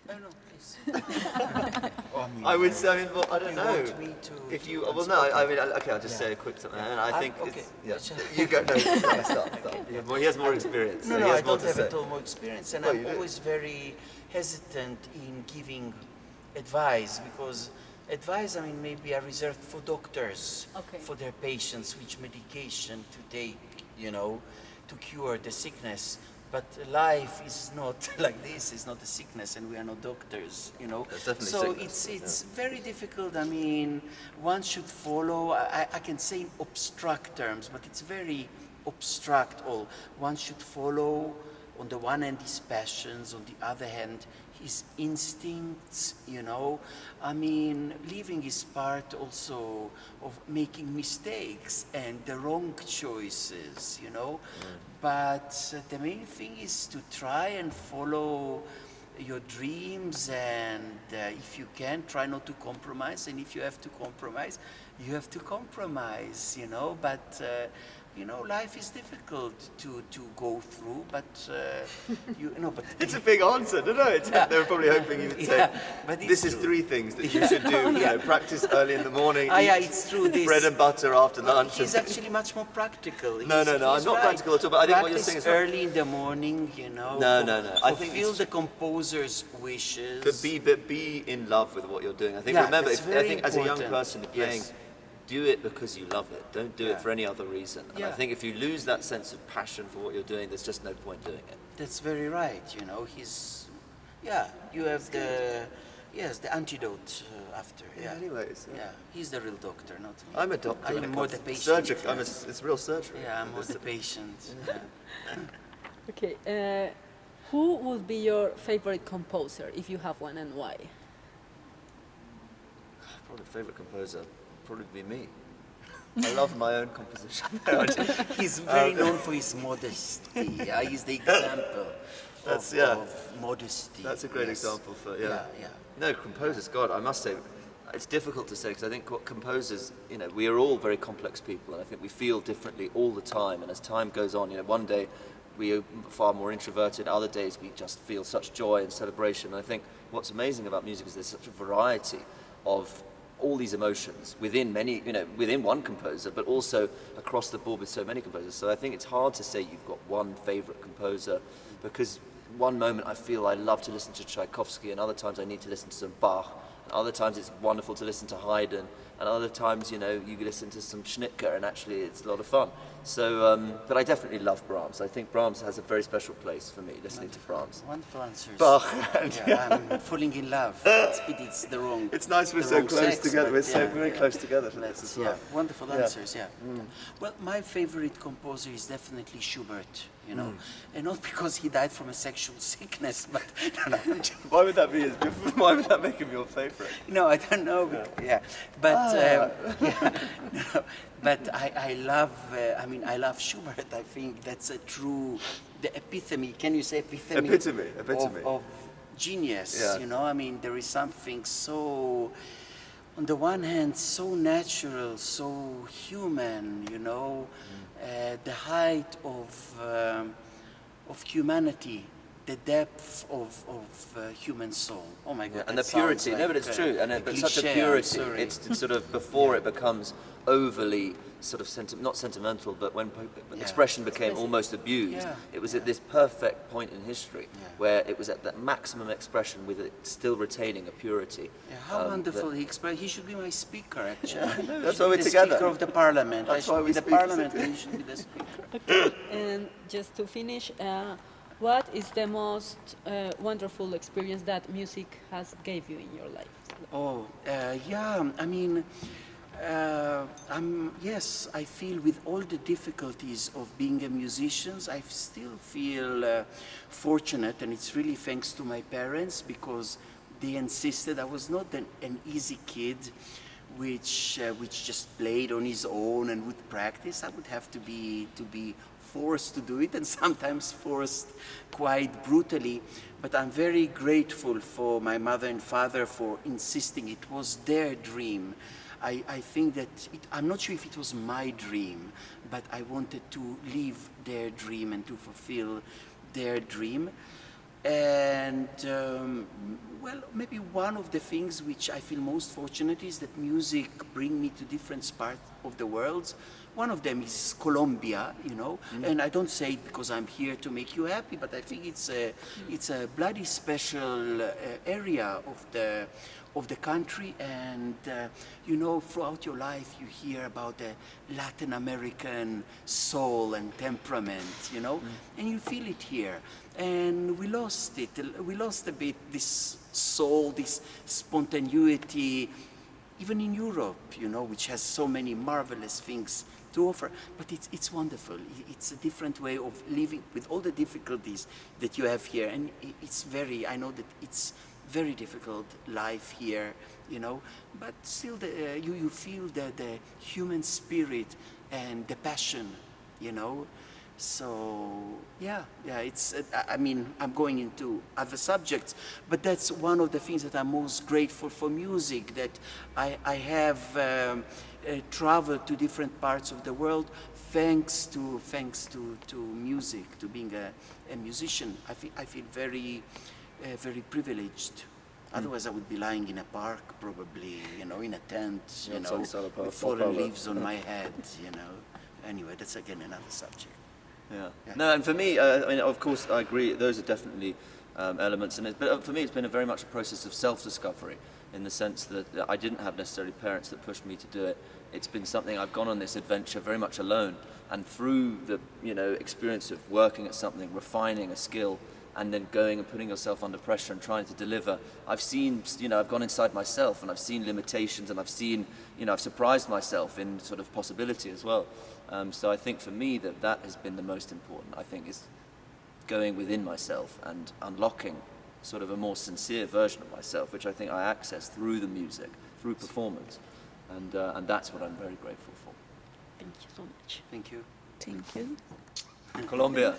No, no, please. I would say, I mean, well, I don't You know. want me to- If to you, well, answer? no, I Okay. mean, okay, I'll just Yeah. say a quick something. And I think, okay. it's, you go, no, stop. He has more experience. No, so no, he I has more don't to have say. at all more experience, and Oh, I'm you do? always very hesitant in giving advice because advice, I mean, maybe are reserved for doctors, Okay. for their patients, which medication to take, to cure the sickness. But life is not like this. It's not a sickness, and we are not doctors. It's definitely so sickness, it's very difficult. I mean, one should follow. I can say in abstract terms, but it's very abstract. All one should follow. On the one hand, his passions. On the other hand, his instincts. I mean, living is part also of making mistakes and the wrong choices. But the main thing is to try and follow your dreams, and if you can, try not to compromise. And if you have to compromise, you have to compromise. But life is difficult to go through. But but It's a big answer, no, it's, they were probably hoping you would say, Yeah, but it's this is true. 3 things that you should do, practice early in the morning, yeah, eat it's true. This bread and butter after lunch. He's actually much more practical. No, He's I'm not right. practical at all, but I think what you're Practice saying is right. early in the morning, No. I think fulfill it's the composer's wishes. But be in love with what you're doing. I think, Yeah, remember, that's I very think as a young important. person you're playing, Yes. do it because you love it. Don't do it Yeah. for any other reason. And I Yeah. think if you lose that sense of passion for what you're doing, there's just no point doing it. That's very right. You have the antidote after. Yeah. Anyways, Yeah, he's the real doctor, not me. I'm a doctor. when I'm it more comes the to patient. surgical. Yeah. It's real surgery. Yeah, I'm more the patient. Yeah. Okay. Who would be your favorite composer, if you have one, and why? Probably favorite composer, probably be me. I love my own composition. He's very known for his modesty. Yeah, he's the example That's- of, yeah. of modesty. That's a great Yes. example for Yeah. No, composers, God, I must say, it's difficult to say because I think what composers, we are all very complex people, and I think we feel differently all the time. And as time goes on, one day we are far more introverted, other days we just feel such joy and celebration. And I think what's amazing about music is there's such a variety of all these emotions within within one composer, but also across the board with so many composers. So I think it's hard to say you've got one favorite composer, because one moment I feel I love to listen to Tchaikovsky, and other times I need to listen to some Bach, and other times it's wonderful to listen to Haydn, and other times, you listen to some Schnittger, and actually it's a lot of fun. So, but I definitely love Brahms. I think Brahms has a very special place for me, listening to Brahms. Wonderful answers. Bach. Yeah, I'm falling in love. It's the wrong. It's nice we're the so wrong close sex, together. but We're so yeah, very yeah. close together for this as well. Yeah, wonderful Yeah. answers. Yeah. Well, my favorite composer is definitely Schubert. And not because he died from a sexual sickness, but no, Why would that be? Why would that make him your favorite? no, I don't know. But but I love. I love Schubert. I think that's the epitome. Can you say epitome? Epitome. Of genius. Yeah. There is something so, on the one hand, so natural, so human. The height of humanity, the depth of human soul. Oh my God! And the that purity. sounds No, like, but it's true. And a but such a cliché, I'm purity. sorry. It's sort of before it becomes overly sort of not sentimental, but when expression became almost abused, Yeah. it was at this perfect point in history Yeah. where it was at that maximum expression with it still retaining a purity. Yeah, how wonderful he expressed. He should be my speaker, actually. That's He why should we're be the together. Speaker of the Parliament. That's I why should we be the speak. Parliament, and he should be the speaker. And just to finish, what is the most wonderful experience that music has gave you in your life? Oh, yes, I feel with all the difficulties of being a musician, I still feel fortunate, and it's really thanks to my parents, because they insisted. I was not an easy kid which just played on his own and would practice. I would have to be forced to do it, and sometimes forced quite brutally. But I'm very grateful for my mother and father for insisting. It was their dream. I think that I'm not sure if it was my dream, but I wanted to live their dream and to fulfill their dream. And well, maybe one of the things which I feel most fortunate is that music bring me to different parts of the world. One of them is Colombia, you know, and I don't say it because I'm here to make you happy, but I think it's a bloody special area of the country, and you know, throughout your life you hear about the Latin American soul and temperament, you know, and you feel it here. And we lost it. We lost a bit this soul, this spontaneity, even in Europe, you know, which has so many marvelous things to offer. But it's wonderful. It's a different way of living with all the difficulties that you have here. And it's very, I know that it's very difficult life here, you know, but still you feel the human spirit and the passion, you know. So yeah, it's I mean, I'm going into other subjects, but that's one of the things that I'm most grateful for music, that I have traveled to different parts of the world thanks to music, to being a musician. I feel very very privileged. Otherwise, I would be lying in a park, probably, you know, in a tent, you know, with fallen leaves on my head, you know. Anyway, that's again another subject. Yeah. No, and for me, I mean, of course, I agree. Those are definitely elements in it. But for me, it's been very much a process of self-discovery, in the sense that I didn't have necessarily parents that pushed me to do it. It's been something I've gone on this adventure very much alone, and through the experience of working at something, refining a skill, and then going and putting yourself under pressure and trying to deliver. I've seen, I've gone inside myself, and I've seen limitations, and I've seen, I've surprised myself in sort of possibility as well. So I think for me that has been the most important. I think is going within myself and unlocking sort of a more sincere version of myself, which I think I access through the music, through performance, and that's what I'm very grateful for. Thank you so much. Thank you. Thank you. Colombia.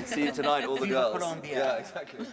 See you tonight, all the Viva girls. Colombia. Yeah, exactly.